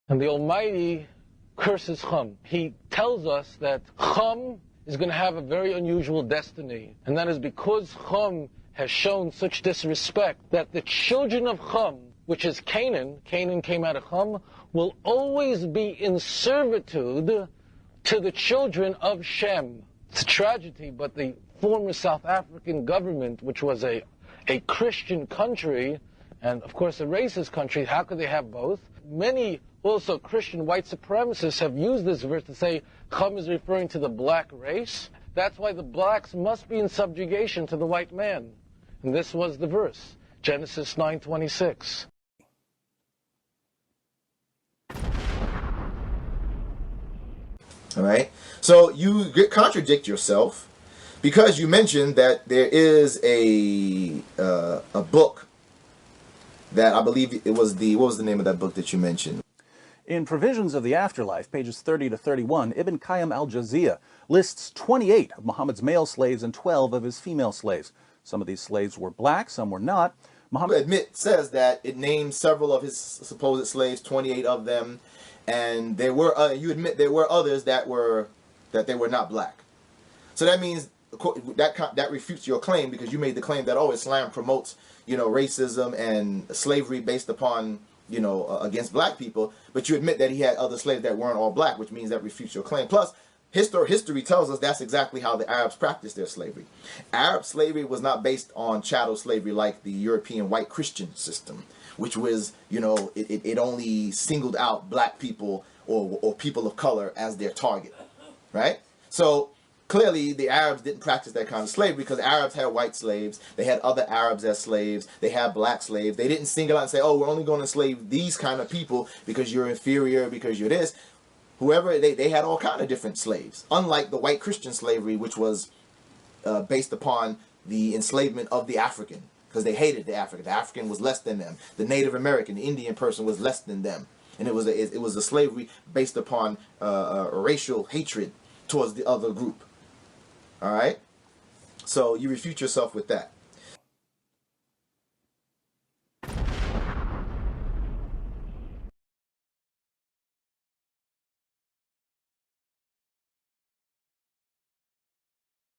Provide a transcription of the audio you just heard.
And the Almighty curses Chum. He tells us that Chum is going to have a very unusual destiny. And that is because Chum has shown such disrespect that the children of Chum, which is Canaan came out of Chum, will always be in servitude to the children of Shem. It's a tragedy, but the former South African government, which was a Christian country, and of course a racist country, how could they have both? Many also Christian white supremacists have used this verse to say Chum is referring to the black race. That's why the blacks must be in subjugation to the white man. And this was the verse, Genesis 9:26. All right. So you contradict yourself because you mentioned that there is a book that I believe it was what was the name of that book that you mentioned? In Provisions of the Afterlife, pages 30 to 31, Ibn Qayyim al-Jawziyya lists 28 of Muhammad's male slaves and 12 of his female slaves. Some of these slaves were black, some were not. Muhammad says that it names several of his supposed slaves, 28 of them, and there were you admit there were others that they were not black. So that means that refutes your claim, because you made the claim that, oh, Islam promotes, racism and slavery based upon, against black people, but you admit that he had other slaves that weren't all black, which means that refutes your claim. Plus, history tells us that's exactly how the Arabs practiced their slavery. Arab slavery was not based on chattel slavery like the European white Christian system, which was, it only singled out black people or people of color as their target, right? So clearly the Arabs didn't practice that kind of slavery, because Arabs had white slaves, they had other Arabs as slaves, they had black slaves. They didn't single out and say, oh, we're only going to enslave these kind of people because you're inferior, because you're this. Whoever, they had all kind of different slaves, unlike the white Christian slavery, which was based upon the enslavement of the African, because they hated the African. The African was less than them. The Native American, the Indian person was less than them. And it was a slavery based upon racial hatred towards the other group. All right? So you refute yourself with that.